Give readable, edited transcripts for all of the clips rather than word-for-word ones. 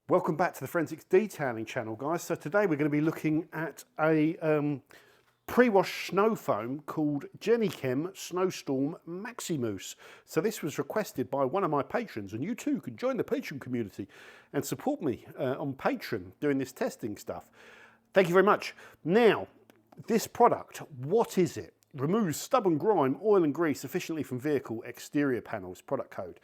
Welcome back to the Forensics Detailing channel, guys. So today we're going to be looking at a pre-wash snow foam called Jennychem Snowstorm Maxi Mousse. So this was requested by one of my patrons, and you too can join the Patreon community and support me on Patreon doing this testing stuff. Thank you very much. Now, this product, what is it? Removes stubborn grime, oil and grease efficiently from vehicle exterior panels, product code.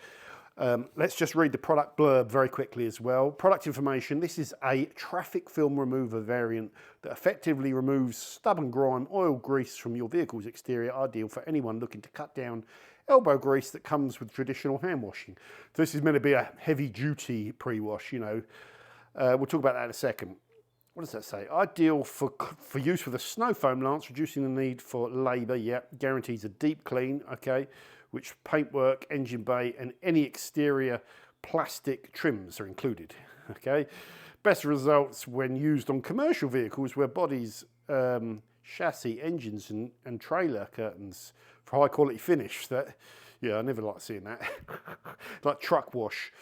Let's just read the product blurb very quickly as well. Product information: this is a traffic film remover variant that effectively removes stubborn grime, oil, grease from your vehicle's exterior, ideal for anyone looking to cut down elbow grease that comes with traditional hand washing. So this is meant to be a heavy duty pre-wash, you know. We'll talk about that in a second. What does that say? Ideal for use with a snow foam lance, reducing the need for labour. Yeah, guarantees a deep clean, okay, which paintwork, engine bay and any exterior plastic trims are included, okay. Best results when used on commercial vehicles where bodies, chassis, engines and trailer curtains for high quality finish. That, yeah, I never like seeing that. Like truck wash.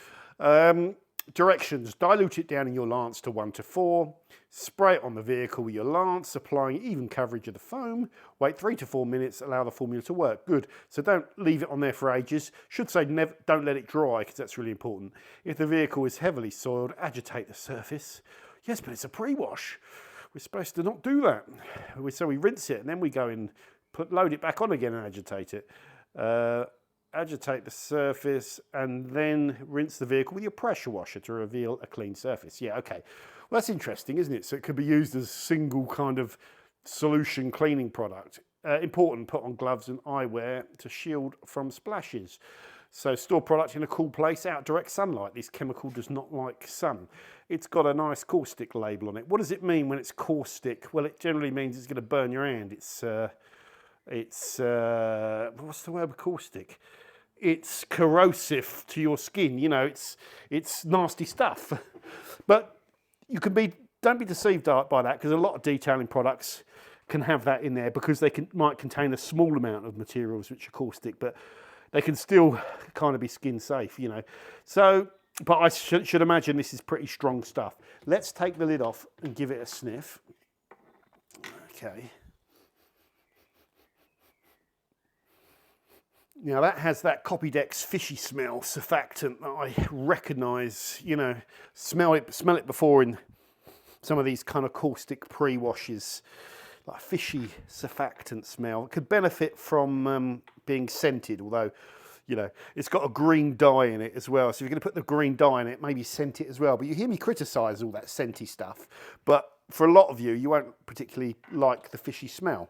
Directions: dilute it down in your lance to 1:4, spray it on the vehicle with your lance, applying even coverage of the foam, wait 3 to 4 minutes, allow the formula to work. Good. So don't leave it on there for ages. Should say never, don't let it dry, because that's really important. If the vehicle is heavily soiled, agitate the surface. Yes, but it's a pre-wash. We're supposed to not do that. So we rinse it and then we go in, load it back on again and agitate it. Agitate the surface and then rinse the vehicle with your pressure washer to reveal a clean surface. Yeah, okay. Well, that's interesting, isn't it? So it could be used as a single kind of solution cleaning product. Important, put on gloves and eyewear to shield from splashes. So store product in a cool place, out direct sunlight. This chemical does not like sun. It's got a nice caustic label on it. What does it mean when it's caustic? Well, it generally means it's going to burn your hand. It's what's the word with caustic? It's corrosive to your skin. You know, it's nasty stuff. But don't be deceived by that, because a lot of detailing products can have that in there because they might contain a small amount of materials which are caustic, but they can still kind of be skin safe, you know. So, but I should imagine this is pretty strong stuff. Let's take the lid off and give it a sniff. Okay. Now that has that Copydex fishy smell, surfactant, that I recognise, you know, smell it before in some of these kind of caustic pre-washes, like fishy surfactant smell. It could benefit from being scented, although, you know, it's got a green dye in it as well. So if you're going to put the green dye in it, maybe scent it as well. But you hear me criticise all that scenty stuff. But for a lot of you, you won't particularly like the fishy smell.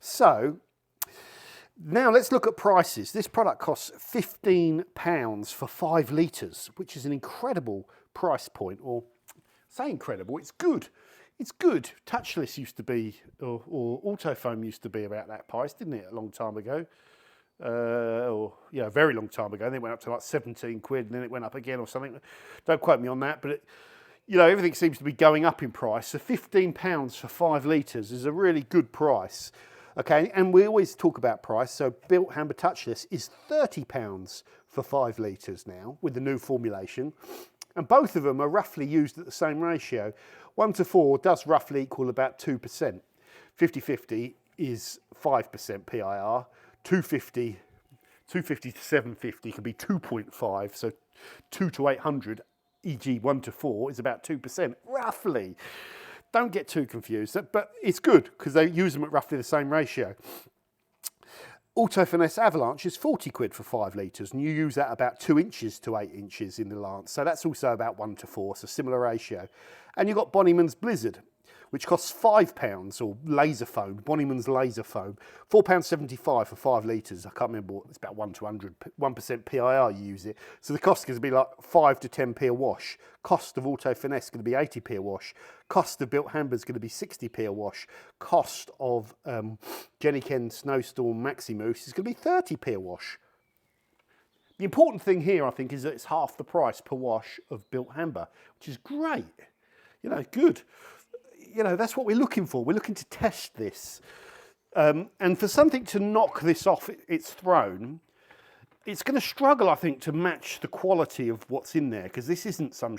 So now let's look at prices. This product costs £15 for 5 litres, which is an incredible price point. Or say incredible, it's good. It's good. Touchless used to be, or Autofoam used to be about that price, didn't it, a long time ago? Or yeah, a very long time ago. Then it went up to like 17 quid, and then it went up again or something. Don't quote me on that, but you know, everything seems to be going up in price. So £15 for 5 litres is a really good price. Okay, and we always talk about price. So Built Hamber Touchless is £30 for 5 litres now with the new formulation. And both of them are roughly used at the same ratio. 1:4 does roughly equal about 2%. 50/50 is 5% PIR. 250 to 750 can be 2.5. So 2 to 800, e.g. 1:4 is about 2%, roughly. Don't get too confused, but it's good because they use them at roughly the same ratio. Auto Finesse Avalanche is 40 quid for 5 litres, and you use that about 2 inches to 8 inches in the lance. So that's also about 1:4, so similar ratio. And you've got Bonnyman's Blizzard, which costs £5, or laser foam, Bonnyman's laser foam, £4.75 for 5 litres. I can't remember what, it's about 1 to 1% PIR you use it. So the cost is going to be like 5 to 10p a wash. Cost of Auto Finesse is going to be 80p a wash. Cost of Built Hamber is going to be 60p a wash. Cost of Jennychem Snowstorm Maxi Mousse is going to be 30p a wash. The important thing here, I think, is that it's half the price per wash of Built Hamber, which is great. You know, good. You know, that's what we're looking for. We're looking to test this. And for something to knock this off its throne, it's going to struggle, I think, to match the quality of what's in there, because this isn't some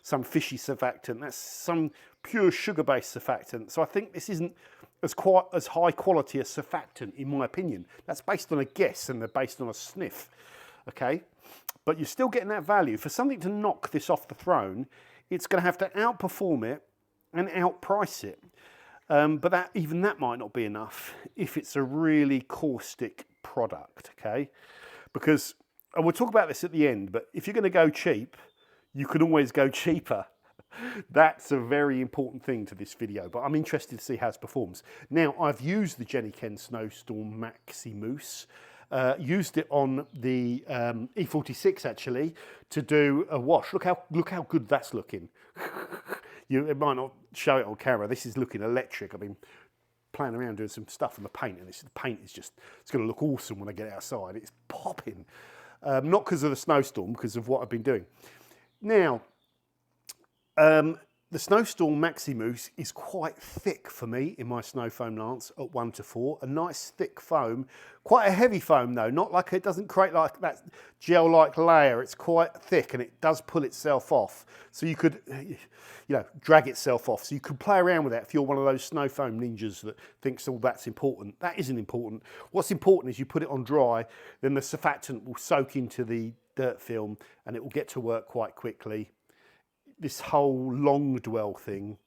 some fishy surfactant. That's some pure sugar-based surfactant. So I think this isn't as high quality a surfactant, in my opinion. That's based on a guess, and they're based on a sniff. Okay, but you're still getting that value. For something to knock this off the throne, it's going to have to outperform it and outprice it. But even that might not be enough if it's a really caustic product, okay? Because, and we'll talk about this at the end, but if you're going to go cheap, you can always go cheaper. That's a very important thing to this video, but I'm interested to see how it performs. Now, I've used the Jennychem Snowstorm Maxi Mousse. Used it on the E46 actually to do a wash. Look how good that's looking. It might not show it on camera. This is looking electric. I've been playing around doing some stuff on the paint, and the paint is just, it's going to look awesome when I get outside. It's popping. Not because of the snowstorm, because of what I've been doing. Now, the Snowstorm Maxi Mousse is quite thick for me in my snow foam lance at 1:4. A nice thick foam, quite a heavy foam though, not like it doesn't create like that gel-like layer. It's quite thick and it does pull itself off. So you could, drag itself off. So you could play around with that if you're one of those snow foam ninjas that thinks all that's important. That isn't important. What's important is you put it on dry, then the surfactant will soak into the dirt film and it will get to work quite quickly. This whole long dwell thing,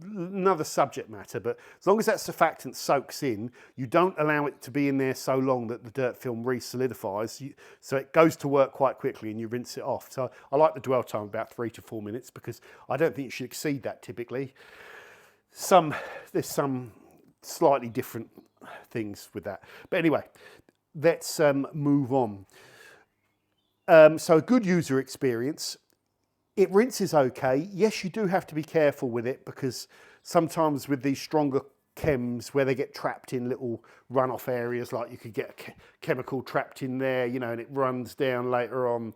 another subject matter, but as long as that surfactant soaks in, you don't allow it to be in there so long that the dirt film re-solidifies, so it goes to work quite quickly and you rinse it off. So I like the dwell time about 3 to 4 minutes because I don't think you should exceed that typically. There's some slightly different things with that. But anyway, let's move on. So a good user experience. It rinses okay. Yes, you do have to be careful with it because sometimes with these stronger chems where they get trapped in little runoff areas, like you could get a chemical trapped in there, and it runs down later on.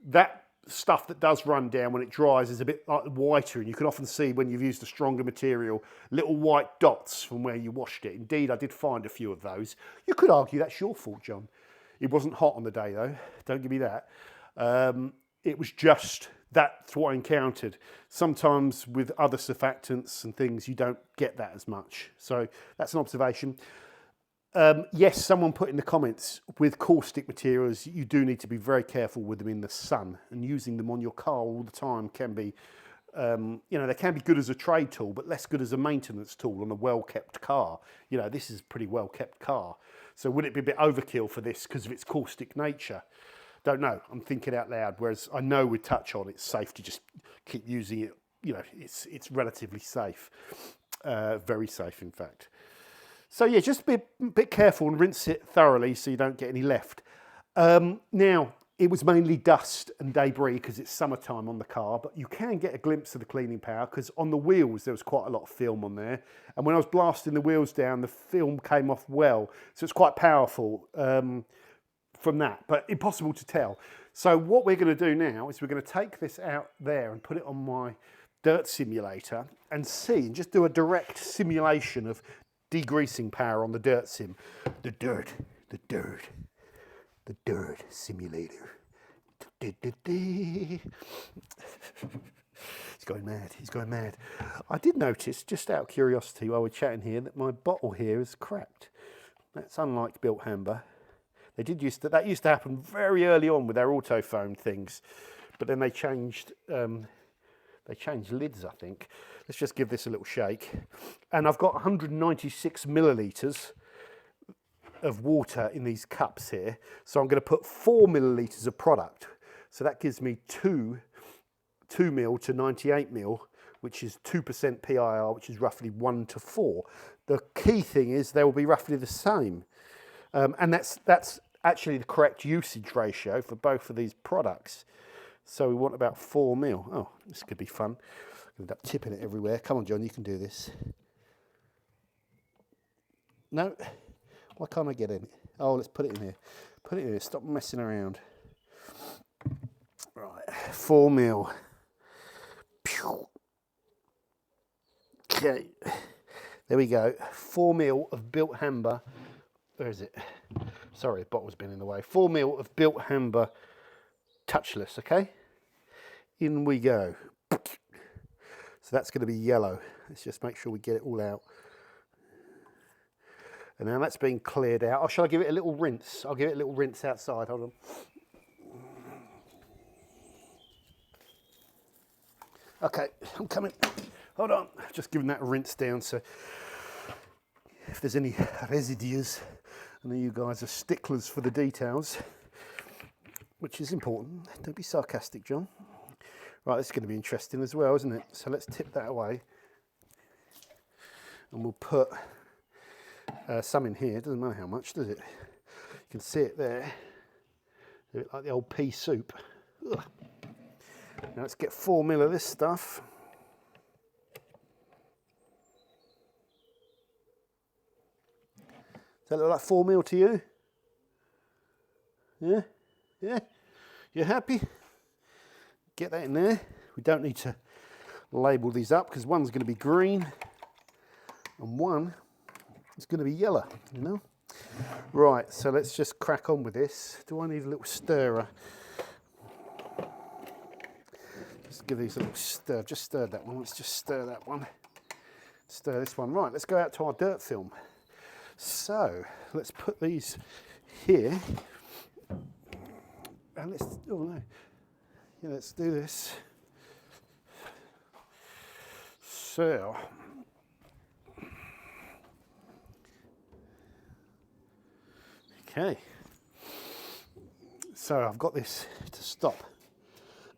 That stuff that does run down when it dries is a bit like whiter, and you can often see when you've used a stronger material, little white dots from where you washed it. Indeed, I did find a few of those. You could argue that's your fault, John. It wasn't hot on the day though, don't give me that. It was just, that's what I encountered. Sometimes with other surfactants and things, you don't get that as much. So that's an observation. Yes, someone put in the comments, with caustic materials, you do need to be very careful with them in the sun, and using them on your car all the time can be, they can be good as a trade tool, but less good as a maintenance tool on a well-kept car. This is a pretty well-kept car. So would it be a bit overkill for this because of its caustic nature? Don't know, I'm thinking out loud, whereas I know with touch on it's safe to just keep using it, it's relatively safe, very safe in fact. So yeah, just be a bit careful and rinse it thoroughly so you don't get any left. Now, it was mainly dust and debris because it's summertime on the car, but you can get a glimpse of the cleaning power because on the wheels there was quite a lot of film on there, and when I was blasting the wheels down, the film came off well, so it's quite powerful. From that, but impossible to tell. So what we're going to do now is we're going to take this out there and put it on my dirt simulator and just do a direct simulation of degreasing power on the dirt sim. The dirt simulator. He's going mad. I did notice, just out of curiosity while we're chatting here, that my bottle here is cracked. That's unlike Built Hamber. That used to happen very early on with their auto foam things, but then they changed lids, I think. Let's just give this a little shake. And I've got 196 millilitres of water in these cups here. So I'm going to put 4 millilitres of product. So that gives me 2 mil to 98 mil, which is 2% PIR, which is roughly 1 to 4. The key thing is they will be roughly the same. And that's actually the correct usage ratio for both of these products. So we want about 4 mil. Oh, this could be fun. I'll end up tipping it everywhere. Come on, John, you can do this. No? Why can't I get in it? Oh, let's put it in here. Put it in here. Stop messing around. Right, 4 mil. Okay, there we go. 4 mil of Built Hamber. Where is it? Sorry, the bottle's been in the way. 4 ml of built amber touchless, okay? In we go. So that's going to be yellow. Let's just make sure we get it all out. And now that's been cleared out. Oh, shall I give it a little rinse? I'll give it a little rinse outside. Hold on. Okay, I'm coming. Hold on. Just giving that a rinse down, so if there's any residues, I know you guys are sticklers for the details, which is important. Don't be sarcastic, John. Right, this is going to be interesting as well, isn't it? So let's tip that away. And we'll put some in here. It doesn't matter how much, does it? You can see it there. A bit like the old pea soup. Ugh. Now let's get 4 ml of this stuff. Does that look like 4 ml to you? Yeah? Yeah? You happy? Get that in there. We don't need to label these up because one's going to be green and one is going to be yellow, you know? Right, so let's just crack on with this. Do I need a little stirrer? Just give these a little stir. Just stirred that one. Let's just stir that one. Stir this one. Right, let's go out to our dirt film. So let's put these here. And let's, oh no. Yeah, let's do this. So, okay. So I've got this to stop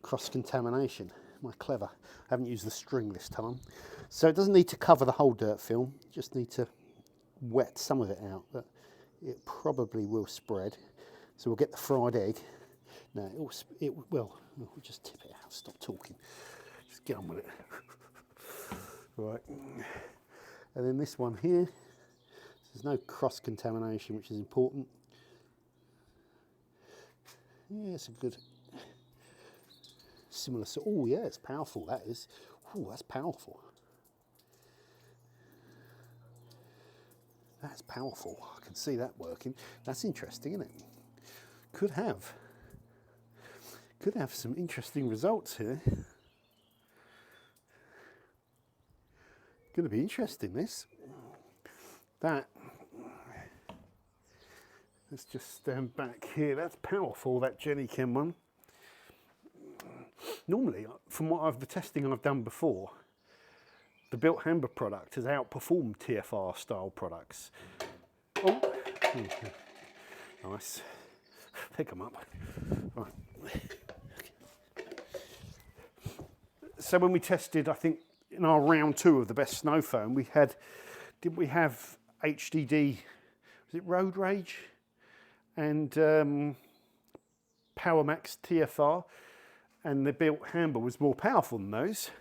cross-contamination. Am I clever? I haven't used the string this time. So it doesn't need to cover the whole dirt film, just need to wet some of it out, but it probably will spread. So we'll get the fried egg. No, we'll just tip it out, stop talking. Just get on with it. Right. And then this one here, there's no cross-contamination, which is important. Yeah, it's a good similar, so oh yeah, it's powerful, that is. Oh, that's powerful. That's powerful. I can see that working. That's interesting, isn't it? Could have some interesting results here. Going to be interesting, this. That. Let's just stand back here. That's powerful, that Jennychem one. Normally, from the testing I've done before, the built amber product has outperformed TFR style products. Oh, nice. Pick them up. Right. So when we tested, I think in our round 2 of the best snow foam, didn't we have HDD? Was it Road Rage and Power Max TFR? And the built amber was more powerful than those.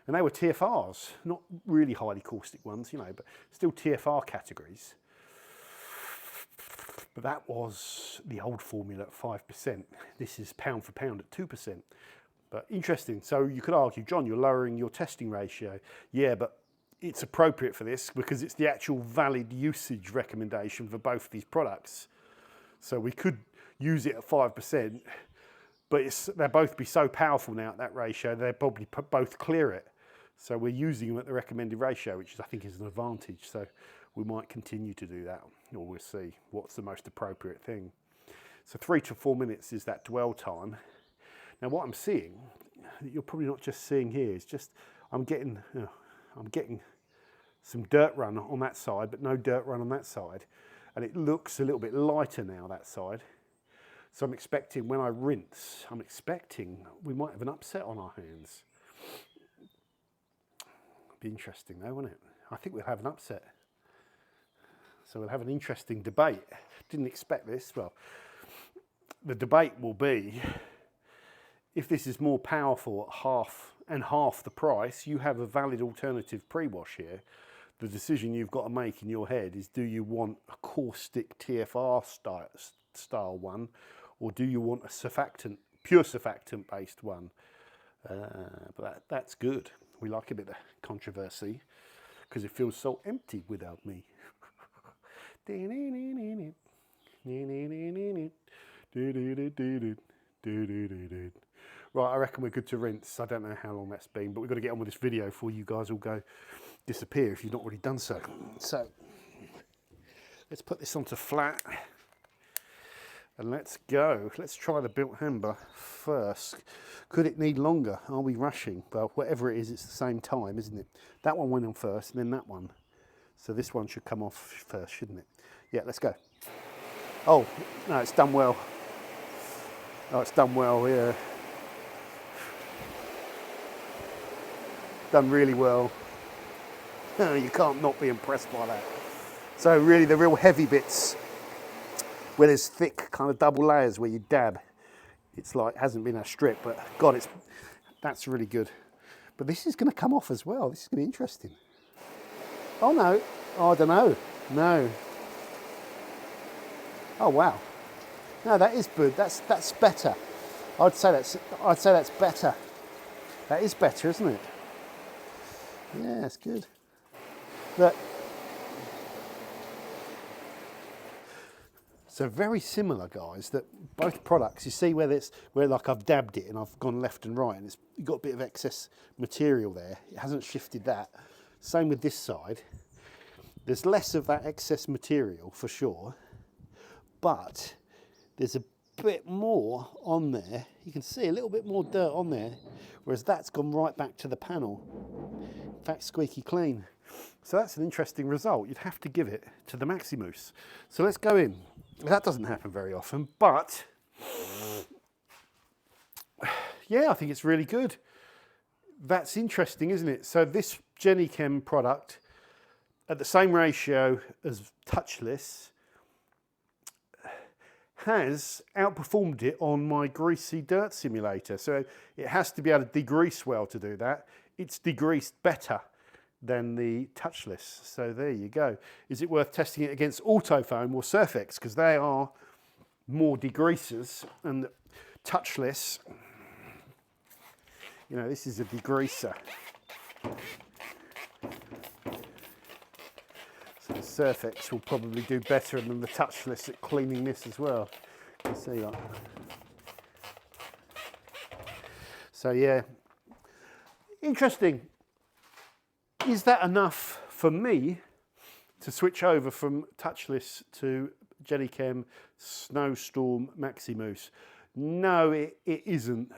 And they were TFRs, not really highly caustic ones, you know, but still TFR categories. But that was the old formula at 5%. This is pound for pound at 2%. But interesting. So you could argue, John, you're lowering your testing ratio. Yeah, but it's appropriate for this because it's the actual valid usage recommendation for both of these products. So we could use it at 5%, but they'll both be so powerful now at that ratio, they'll probably both clear it. So we're using them at the recommended ratio, which I think is an advantage. So we might continue to do that, or we'll see what's the most appropriate thing. So 3 to 4 minutes is that dwell time. Now what I'm seeing, you're probably not just seeing here, is just I'm getting some dirt run on that side, but no dirt run on that side. And it looks a little bit lighter now, that side. So I'm expecting when I rinse, we might have an upset on our hands. Be interesting though, wouldn't it? I think we'll have an upset. So we'll have an interesting debate. Didn't expect this. Well, the debate will be, if this is more powerful at half the price, you have a valid alternative pre-wash here. The decision you've got to make in your head is, do you want a caustic TFR style one, or do you want a surfactant, pure surfactant based one? But that's good. We like a bit of controversy because it feels so empty without me. Right, I reckon we're good to rinse. I don't know how long that's been, but we've got to get on with this video before you guys all go disappear if you've not already done so. So let's put this onto flat and let's go. Let's try the built hamper first. Could it need longer? Are we rushing? Well, whatever it is, it's the same time, isn't it? That one went on first and then that one. So this one should come off first, shouldn't it? Yeah, let's go. Oh, no, it's done well. Oh, it's done well, yeah. Done really well. You can't not be impressed by that. So really the real heavy bits, where there's thick kind of double layers where you dab, it's like, hasn't been a strip, but God, that's really good. But this is going to come off as well. This is going to be interesting. Oh no, oh, I don't know, no. Oh wow, no, that is good. That's better. I'd say that's better. That is better, isn't it? Yeah, it's good. Look. So very similar, guys. That both products, you see where like I've dabbed it and I've gone left and right, and it's got a bit of excess material there. It hasn't shifted that. Same with this side. There's less of that excess material for sure, but there's a bit more on there. You can see a little bit more dirt on there, whereas that's gone right back to the panel. In fact, squeaky clean. So that's an interesting result. You'd have to give it to the maxi mousse. So let's go in. That doesn't happen very often, but yeah, I think it's really good. That's interesting, isn't it? So this Jennychem product, at the same ratio as touchless, has outperformed it on my greasy dirt simulator. So it has to be able to degrease well to do that. It's degreased better than the touchless. So there you go. Is it worth testing it against Autofoam or Surfex? Because they are more degreasers, and touchless, you know, this is a degreaser. So the Surfex will probably do better than the touchless at cleaning this as well. You can see that. So yeah, interesting. Is that enough for me to switch over from touchless to Jennychem Snowstorm Maxi Mousse? No, it isn't.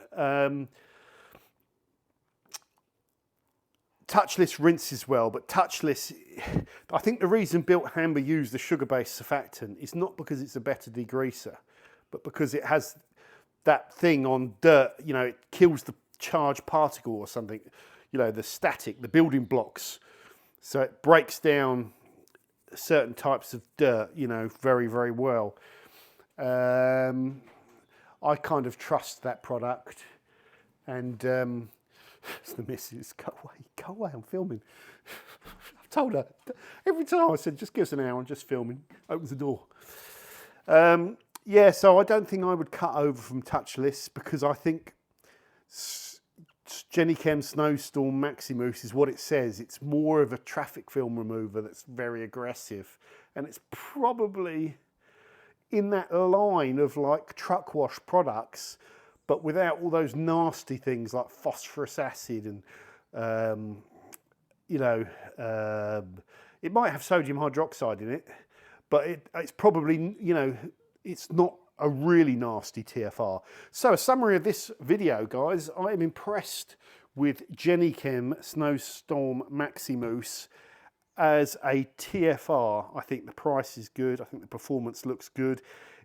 Touchless rinses well, but touchless, I think the reason Built Hamper used the sugar-based surfactant is not because it's a better degreaser, but because it has that thing on dirt, you know, it kills the charged particle or something, you know, the static, the building blocks. So it breaks down certain types of dirt, you know, very, very well. I kind of trust that product, and it's the missus, go away, I'm filming. I've told her, every time I said, just give us an hour, I'm just filming, opens the door. Yeah, so I don't think I would cut over from touchless, because I think Jennychem Snowstorm Maxi Mousse is what it says. It's more of a traffic film remover that's very aggressive, and it's probably in that line of like truck wash products, but without all those nasty things like phosphorus acid and, you know, it might have sodium hydroxide in it, but it's probably, you know, it's not a really nasty TFR. So a summary of this video, guys, I am impressed with Jennychem Snowstorm Maxi Mousse as a TFR. I think the price is good. I think the performance looks good.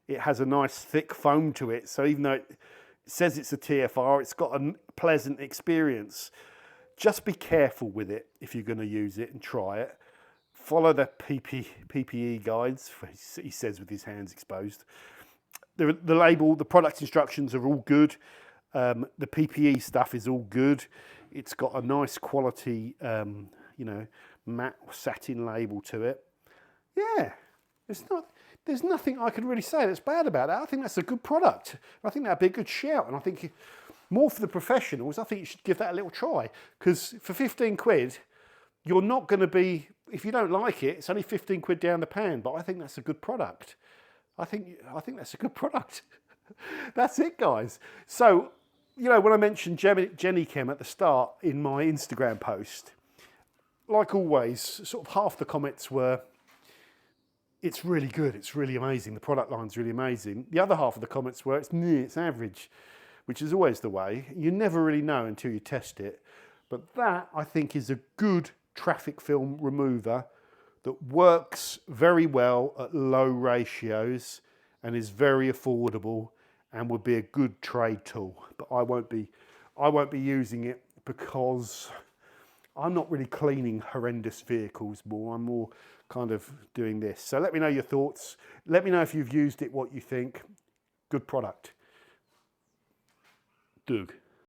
It has a nice thick foam to it. So even though it says it's a TFR, it's got a pleasant experience. Just be careful with it if you're going to use it and try it. Follow the PPE guides, he says with his hands exposed. The label, the product instructions are all good. The PPE stuff is all good. It's got a nice quality, you know, matte satin label to it. Yeah, there's nothing I can really say that's bad about that. I think that's a good product. I think that'd be a good shout. And I think more for the professionals, I think you should give that a little try. Because for 15 quid, you're not going to be, if you don't like it, it's only 15 quid down the pan. But I think that's a good product. I think that's a good product. That's it, guys. So, you know, when I mentioned Jennychem at the start in my Instagram post, like always, sort of half the comments were, it's really good, it's really amazing, the product line's really amazing. The other half of the comments were, it's average, which is always the way. You never really know until you test it. But that, I think, is a good traffic film remover that works very well at low ratios and is very affordable and would be a good trade tool. But I won't be using it because I'm not really cleaning horrendous vehicles more. I'm more kind of doing this. So let me know your thoughts. Let me know if you've used it, what you think. Good product. Doug.